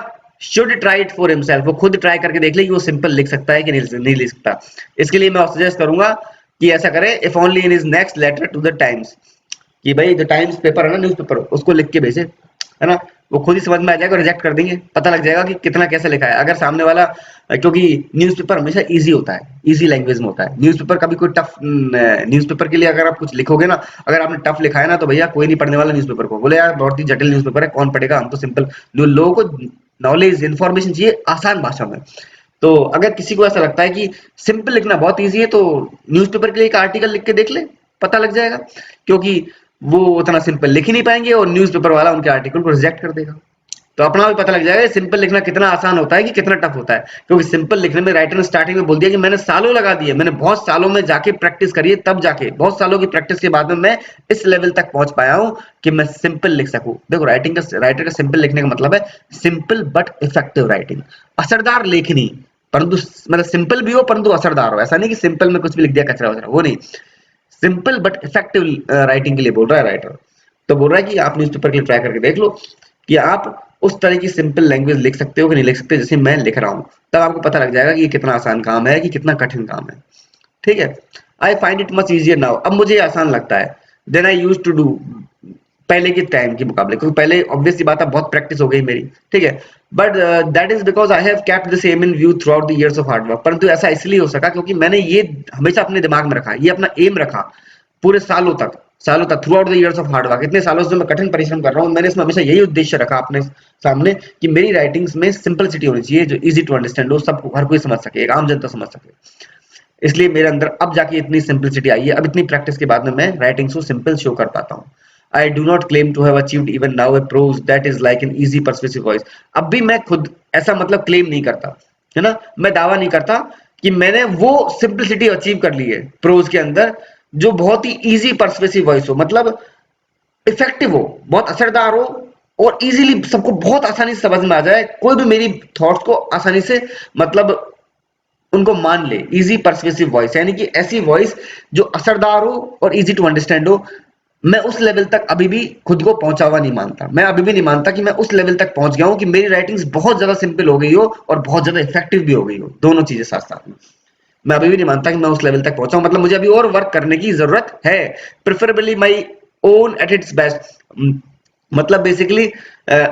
should try it for himself, वो खुद ट्राई करके देख ले कि वो सिंपल लिख सकता है कि नहीं लिख सकता। इसके लिए मैं सजेस्ट करूंगा कि ऐसा करे, if only in his next letter to the Times, कि भाई जो टाइम्स पेपर है ना, न्यूज़पेपर, उसको लिख के भेजे, है ना। वो खुद ही समझ में आ जाएगा, रिजेक्ट कर देंगे, पता लग जाएगा कि कितना कैसे लिखा है। अगर सामने वाला, क्योंकि न्यूज़पेपर हमेशा इजी होता है, इजी लैंग्वेज में होता है न्यूज़पेपर। कभी कोई टफ न्यूज़पेपर के लिए अगर आप कुछ लिखोगे ना, अगर आपने टफ लिखा है ना, तो भैया कोई नहीं पढ़ने वाला न्यूज़पेपर को, बोले यार बहुत ही जटिल न्यूज़पेपर है, कौन पढ़ेगा, हम तो सिंपल। लोगों को नॉलेज इन्फॉर्मेशन चाहिए आसान भाषा में। तो अगर किसी को ऐसा लगता है कि सिंपल लिखना बहुत इजी है, तो न्यूज़पेपर के लिए एक आर्टिकल लिख के देख ले, पता लग जाएगा। क्योंकि वो उतना सिंपल लिख ही नहीं पाएंगे और न्यूज़पेपर वाला उनके आर्टिकल को रिजेक्ट कर देगा। तो अपना भी पता लग जाएगा सिंपल लिखना कितना आसान होता है कि कितना टफ होता है। क्योंकि सिंपल लिखने में राइटर ने स्टार्टिंग में बोल दिया कि मैंने सालों लगा दिए, मैंने बहुत सालों में जाके प्रैक्टिस करी है, तब जाके बहुत सालों की प्रैक्टिस के बाद में मैं इस लेवल तक पहुंच पाया हूं कि मैं सिंपल लिख सकूं। देखो राइटर का सिंपल लिखने का मतलब है सिंपल बट इफेक्टिव राइटिंग, असरदार लेखनी, परंतु मतलब सिंपल भी हो परंतु असरदार हो। ऐसा नहीं कि सिंपल में कुछ भी लिख दिया कचरा वचरा, वो नहीं। सिंपल बट इफेक्टिव राइटिंग के लिए बोल रहा है राइटर। तो बोल रहा है कि आप न्यूज़पेपर के लिए ट्राई करके देख लो कि आप उस तरह की सिंपल लैंग्वेज लिख सकते हो कि नहीं लिख सकते जैसे मैं लिख रहा हूं। तब आपको पता लग जाएगा कि ये कितना आसान काम है कि कितना कठिन काम है, ठीक है। I find it much easier now, अब मुझे आसान लगता है, than I used to do, पहले के टाइम के मुकाबले, क्योंकि पहले ऑब्वियस सी बात है बहुत प्रैक्टिस हो गई मेरी, ठीक है। But that is because I have kept the same in view through out the years of hard work. परंतु ऐसा इसलिए हो सका क्योंकि मैंने ये हमेशा अपने दिमाग में रखा, ये अपना एम रखा पूरे सालों तक through out the years of hard work. इतने सालों से मैं कठिन परिश्रम कर रहा हूँ, मैंने इसमें हमेशा यही उद्देश्य रखा अपने सामने कि मेरी राइटिंग्स में सिंपलिसिटी होनी चाहिए, जो इजी टू अंडरस्टैंड हो, सबको हर कोई समझ सके, एक आम जनता समझ सके। इसलिए मेरे अंदर अब जाके इतनी सिंपलिसिटी आई है, अब इतनी प्रैक्टिस के बाद में मैं राइटिंग्स को सिंपल शो कर पाता हूँ। I do not claim to have achieved even now a prose that is like an easy persuasive voice. अब भी मैं खुद ऐसा मतलब क्लेम नहीं करता, है ना, मैं दावा नहीं करता कि मैंने वो सिंपलिसिटी अचीव कर ली है प्रोज के अंदर जो बहुत ही इजी परsuasive वॉइस हो, मतलब इफेक्टिव हो, बहुत असरदार हो, और इजीली सबको बहुत आसानी से समझ में आ जाए, कोई भी मेरी थॉट्स को आसानी से मतलब उनको मान ले। इजी परsuasive वॉइस यानी कि ऐसी वॉइस जो असरदार हो और इजी टू अंडरस्टैंड हो। मैं उस लेवल तक अभी भी खुद को पहुंचा हुआ नहीं मानता, मैं अभी भी नहीं मानता कि मैं उस लेवल तक पहुंच गया हूं कि मेरी राइटिंग्स बहुत ज्यादा सिंपल हो गई हो और बहुत ज्यादा इफेक्टिव भी हो गई हो, दोनों चीजें साथ साथ में। मैं अभी भी नहीं मानता कि मैं उस लेवल तक पहुंचा हूं, मतलब मुझे अभी और वर्क करने की जरूरत है। Preferably my own at its best, मतलब बेसिकली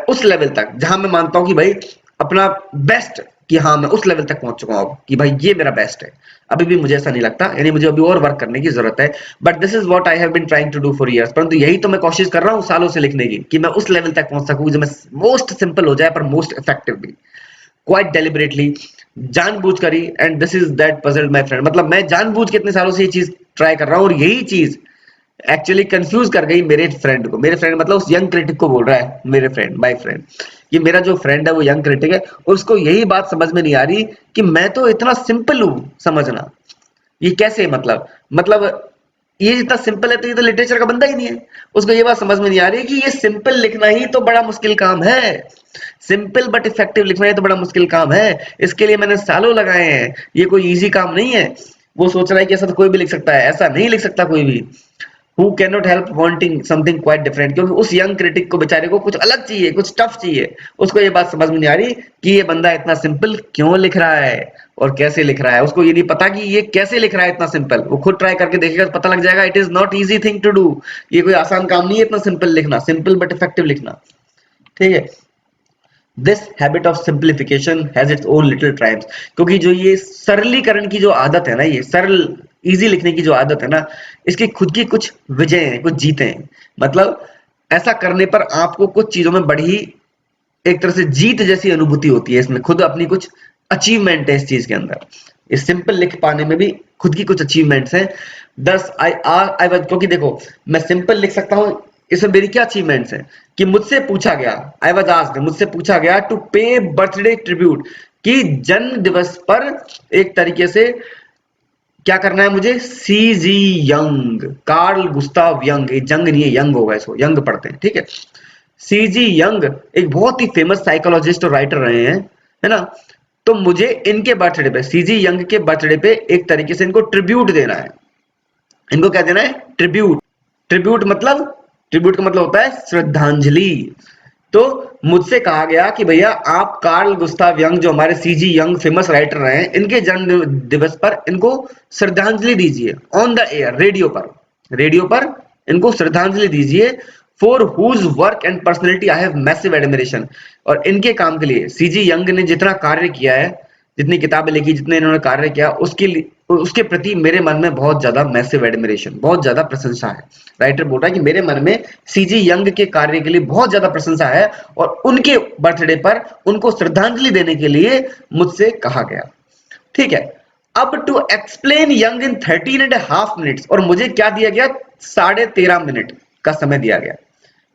उस लेवल तक जहां मैं मानता हूं कि भाई अपना बेस्ट कि हाँ मैं उस लेवल तक पहुंच चुका हूं अब कि भाई ये मेरा बेस्ट है। अभी भी मुझे ऐसा नहीं लगता, यानी मुझे अभी और वर्क करने की जरूरत है। But this is what I have been trying to do for years. परंतु यही तो मैं कोशिश कर रहा हूँ सालों से लिखने की, कि मैं उस लेवल तक पहुंच सकूं जो मैं मोस्ट सिंपल हो जाए पर मोस्ट इफेक्टिव भी, क्वाइट डेलिबरेटली, जानबूझकर ही। And this is that puzzled my friend, मतलब मैं जानबूझ के इतने सालों से ये चीज ट्राई कर रहा हूँ, और यही चीज एक्चुअली कंफ्यूज कर गई मेरे फ्रेंड को। मेरे फ्रेंड मतलब उस यंग क्रिटिक को बोल रहा है, मेरे फ्रेंड, माय फ्रेंड, कि मेरा जो फ्रेंड है वो यंग क्रिटिक है, उसको यही बात समझ में नहीं आ रही कि मैं तो इतना सिंपल हूं समझना, ये कैसे, मतलब ये इतना सिंपल है तो ये तो लिटरेचर का बंदा ही नहीं है। उसको ये बात समझ में नहीं आ रही कि ये सिंपल लिखना ही तो बड़ा मुश्किल काम है। सिंपल बट इफेक्टिव लिखना ही तो बड़ा मुश्किल काम है। इसके लिए मैंने सालों लगाए हैं, ये कोई इजी काम नहीं है। वो सोच रहा है कि ऐसा तो कोई भी लिख सकता है, ऐसा नहीं लिख सकता कोई भी। Who can not help wanting something quite different, क्योंकि उस यंग क्रिटिक को बेचारे को कुछ अलग चाहिए, कुछ टफ चाहिए। उसको ये बात समझ में नहीं आ रही कि ये बंदा इतना सिंपल क्यों लिख रहा है और कैसे लिख रहा है। उसको ये नहीं पता कि ये कैसे लिख रहा है इतना सिंपल। वो खुद ट्राई करके देखेगा तो पता लग जाएगा, it is not easy thing to do. ये कोई आसान काम नहीं है इतना सिंपल लिखना, सिंपल बट इफेक्टिव लिखना। ठीक है। This habit of simplification has its own little tribes, क्योंकि जो ये सरलीकरण की जो आदत है ना, ये सरल इजी लिखने की जो आदत है ना, इसकी खुद की कुछ विजय हैं, कुछ जीते हैं। मतलब ऐसा करने पर आपको कुछ चीजों में बड़ी एक तरह से जीत जैसी अनुभूति होती है, इसमें खुद अपनी कुछ अचीवमेंट है इस चीज के अंदर। इस सिंपल लिख पाने में भी खुद की कुछ अचीवमेंट्स हैं। दस आई क्योंकि देखो मैं सिंपल लिख सकता हूँ, इसमें मेरी क्या अचीवमेंट्स हैं कि मुझसे पूछा गया, आई वाज आस्क्ड, मुझसे पूछा गया टू पे बर्थडे ट्रिब्यूट, कि जन्म दिवस पर एक तरीके से क्या करना है मुझे, C G Jung, Carl Gustav Jung, ये जंग नहीं है यंग होगा, इसको यंग पढ़ते हैं, ठीक है। सीजी यंग एक बहुत ही फेमस साइकोलॉजिस्ट और राइटर रहे हैं, है ना। तो मुझे इनके बर्थडे पे, सीजी यंग के बर्थडे पे एक तरीके से इनको ट्रिब्यूट देना है। इनको क्या देना है, ट्रिब्यूट। ट्रिब्यूट मतलब, ट्रिब्यूट का मतलब होता है श्रद्धांजलि। तो मुझसे कहा गया कि भैया आप कार्ल गुस्ताव यंग, जो हमारे सीजी यंग फेमस राइटर रहे हैं, इनके जन्म दिवस पर इनको श्रद्धांजलि दीजिए ऑन द एयर, रेडियो पर, रेडियो पर इनको श्रद्धांजलि दीजिए। For whose work and personality I have massive admiration, और इनके काम के लिए सीजी यंग ने जितना कार्य किया है, जितनी किताबें लिखी, जितने इन्होंने कार्य किया, उसके प्रति मेरे मन में बहुत ज्यादा मैसिव एडमिरेशन, बहुत ज्यादा प्रशंसा है। राइटर बोल रहा है कि मेरे मन में सीजी यंग के कार्य के लिए बहुत ज्यादा प्रशंसा है, और उनके बर्थडे पर उनको श्रद्धांजलि देने के लिए मुझसे कहा गया। ठीक है। अब to explain Jung in 13.5 minutes, और मुझे क्या दिया गया, 13.5 मिनट का समय दिया गया।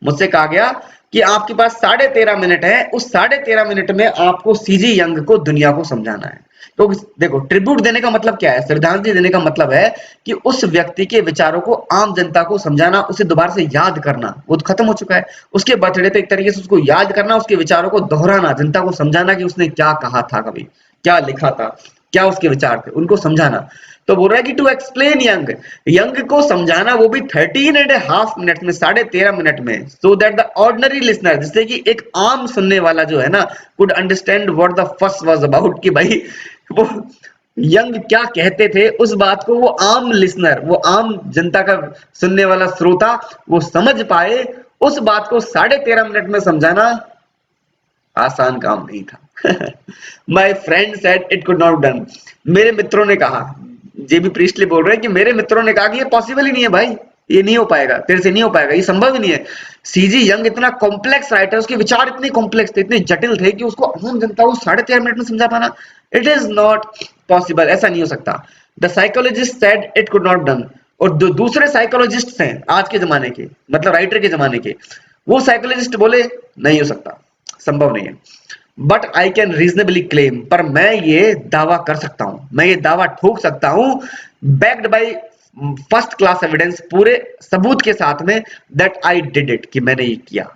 मुझसे कहा गया कि आपके पास 13.5 मिनट है, उस 13.5 मिनट में आपको सीजी यंग को दुनिया को समझाना है। तो देखो ट्रिब्यूट देने का मतलब क्या है, श्रद्धांजलि देने का मतलब है कि उस व्यक्ति के विचारों को आम जनता को समझाना, उसे दोबारा से याद करना, वो तो खत्म हो चुका है। उसके बर्थडे पे एक तरीके से उसको याद करना, उसके विचारों को दोहराना, जनता को समझाना कि उसने क्या कहा था, कभी क्या लिखा था, क्या उसके विचार थे, उनको समझाना। तो बोल रहा है कि टू एक्सप्लेन यंग, यंग को समझाना, वो भी 13.5 मिनट में, 13.5 मिनट में, so that the ordinary listener, जिससे कि एक आम सुनने वाला जो है ना, कुड अंडरस्टैंड व्हाट द फस वाज अबाउट, कि भाई वो यंग क्या कहते थे, उस बात को वो आम लिसनर, वो आम जनता का सुनने वाला श्रोता वो समझ पाए। उस बात को 13.5 मिनट में समझाना आसान काम नहीं था। My friend said it could not done, मेरे मित्रों ने कहा, जेबी प्रीस्टली बोल रहे हैं कि मेरे मित्रों ने कहा कि ये पॉसिबल ही नहीं है भाई, ये नहीं हो पाएगा, तेरे से नहीं हो पाएगा, ये संभव ही नहीं है। सीजी यंग इतना कॉम्प्लेक्स राइटर, उसके विचार इतने कॉम्प्लेक्स थे, इतने जटिल थे, कि उसको आम जनता को 13.5 मिनट में समझा पाना, इट इज नॉट पॉसिबल, ऐसा नहीं हो सकता। The psychologist said it could not done, और जो दूसरे साइकोलॉजिस्ट हैं आज के जमाने के, मतलब राइटर के जमाने के, वो साइकोलॉजिस्ट बोले नहीं हो सकता, संभव नहीं है। But I can reasonably claim, पर मैं ये दावा कर सकता हूं, मैं ये दावा ठोक सकता हूं, backed by first class evidence, पूरे सबूत के साथ में, दैट आई डिड इट, कि मैंने ये किया।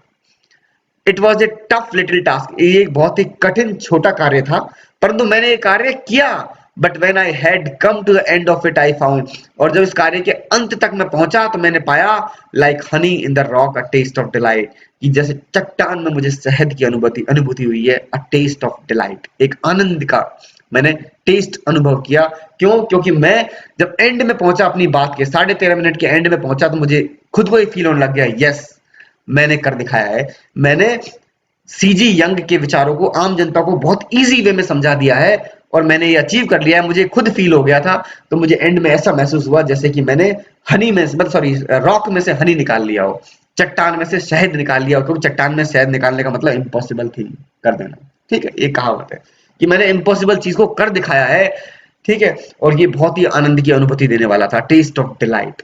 It was a tough little task, ये एक बहुत ही कठिन छोटा कार्य था, परंतु मैंने ये कार्य किया। But when I had come to the end of it I found, और जब इस कार्य के अंत तक मैं पहुंचा तो मैंने पाया, like honey in the rock a taste of delight, कि जैसे चट्टान में मुझे शहद की अनुभूति हुई है, अ टेस्ट ऑफ डिलाइट, एक आनंद का मैंने टेस्ट अनुभव किया। क्यों? क्योंकि मैं जब एंड में पहुंचा अपनी बात के, 13.5 मिनट के एंड में पहुंचा, तो मुझे खुद को ही फील होने लग गया, यस मैंने कर दिखाया है, मैंने सीजी यंग के विचारों को आम जनता को बहुत इजी वे में समझा दिया है और मैंने ये अचीव कर लिया है। मुझे खुद फील हो गया था, तो मुझे एंड में ऐसा महसूस हुआ जैसे कि मैंने हनी में मतलब सॉरी रॉक में से हनी निकाल लिया हो, चट्टान में से शहद निकाल लिया हो, क्योंकि चट्टान में शहद निकालने का मतलब इम्पॉसिबल थिंग कर देना। ठीक है, ये कहावत है कि मैंने इम्पॉसिबल चीज को कर दिखाया है। ठीक है, और ये बहुत ही आनंद की अनुभूति देने वाला था, टेस्ट ऑफ डिलाइट।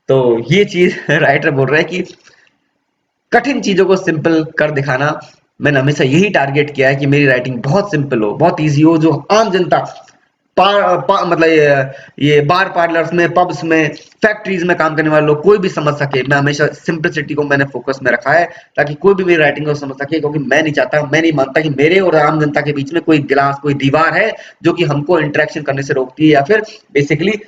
तो ये चीज राइटर बोल रहा है कि कठिन चीजों को सिंपल कर दिखाना, मैंने हमेशा यही टारगेट किया है कि मेरी राइटिंग बहुत सिंपल हो, बहुत इजी हो, जो आम जनता मतलब ये बार पार्लर्स में, पब्स में, फैक्ट्रीज में काम करने वाले लोग कोई भी समझ सके। मैं हमेशा सिंपलिसिटी को मैंने फोकस में रखा है ताकि कोई भी मेरी राइटिंग को समझ सके, क्योंकि मैं नहीं चाहता, मैं नहीं मानता कि मेरे और आम जनता के बीच में कोई गिलास, कोई दीवार है जो कि हमको इंटरेक्शन करने से रोकती है, या फिर बेसिकली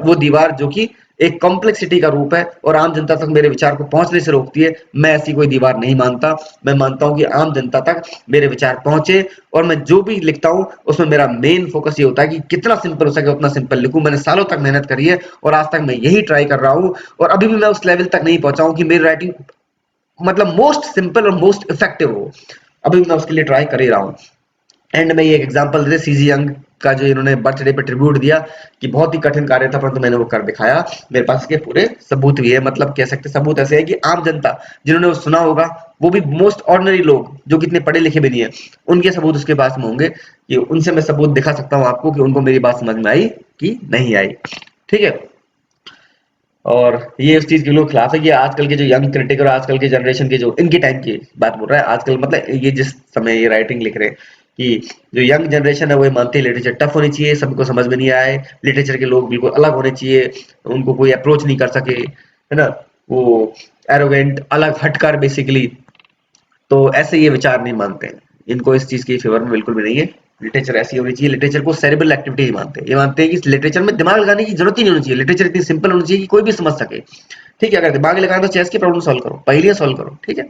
वो दीवार जो कि एक कॉम्प्लेक्सिटी का रूप है और आम जनता तक मेरे विचार को पहुंचने से रोकती है। मैं ऐसी कोई दीवार नहीं मानता। मैं मानता हूं कि आम जनता तक मेरे विचार पहुंचे, और मैं जो भी लिखता हूं उसमें मेरा मेन फोकस ये होता है कि कितना सिंपल हो सके उतना सिंपल लिखूं। मैंने सालों तक मेहनत करी है और आज तक मैं यही ट्राई कर रहा हूं, और अभी भी मैं उस लेवल तक नहीं पहुंचा हूं कि मेरी राइटिंग मतलब मोस्ट सिंपल और मोस्ट इफेक्टिव हो। अभी भी मैं उसके लिए ट्राई कर ही रहा हूं। एंड में ये एक एग्जांपल देते सीजी यंग का, जो इन्होंने बर्थडे पे ट्रिब्यूट दिया कि बहुत ही कठिन कार्य था परंतु मैंने वो कर दिखाया। मेरे पास इसके पूरे सबूत भी है, मतलब कह सकते सबूत ऐसे है कि आम जनता जिन्होंने वो सुना होगा, वो भी मोस्ट ऑर्डिनरी लोग जो कितने पढ़े लिखे भी नहीं है, उनके सबूत उसके पास में होंगे कि उनसे मैं सबूत दिखा सकता हूँ आपको कि उनको मेरी बात समझ में आई कि नहीं आई। ठीक है, और ये उस चीज के लोग खिलाफ है कि आजकल के जो यंग क्रिटिक और आजकल के जनरेशन के जो इनके टाइम की बात बोल रहा है, आजकल मतलब ये जिस समय ये राइटिंग लिख रहे हैं कि जो यंग जनरेशन है वो मानती है लिटरेचर टफ होनी चाहिए, सबको समझ में नहीं आए, लिटरेचर के लोग बिल्कुल अलग होने चाहिए, उनको कोई अप्रोच नहीं कर सके, है ना, वो एरोगेंट अलग हटकर बेसिकली। तो ऐसे ये विचार नहीं मानते हैं, इनको इस चीज की फेवर में बिल्कुल भी नहीं है। लिटरेचर ऐसी होनी चाहिए, लिटरेचर को सेरेब्रल एक्टिविटी नहीं मानते, ये मानते हैं कि लिटरेचर में दिमाग लगाने की जरूरत ही नहीं होनी चाहिए, लिटरेचर इतनी सिंपल होनी चाहिए कि कोई भी समझ सके। ठीक है, अगर दिमाग लगाना तो चेस की प्रॉब्लम सॉल्व करो, पहेलियां सॉल्व करो। ठीक है,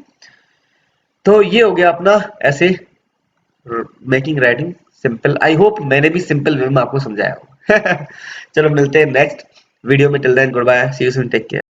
तो ये हो गया अपना ऐसे making writing simple. I hope मैंने भी सिंपल वे में आपको समझाया हो। चलो मिलते हैं नेक्स्ट वीडियो में, till then goodbye, see you soon, take care.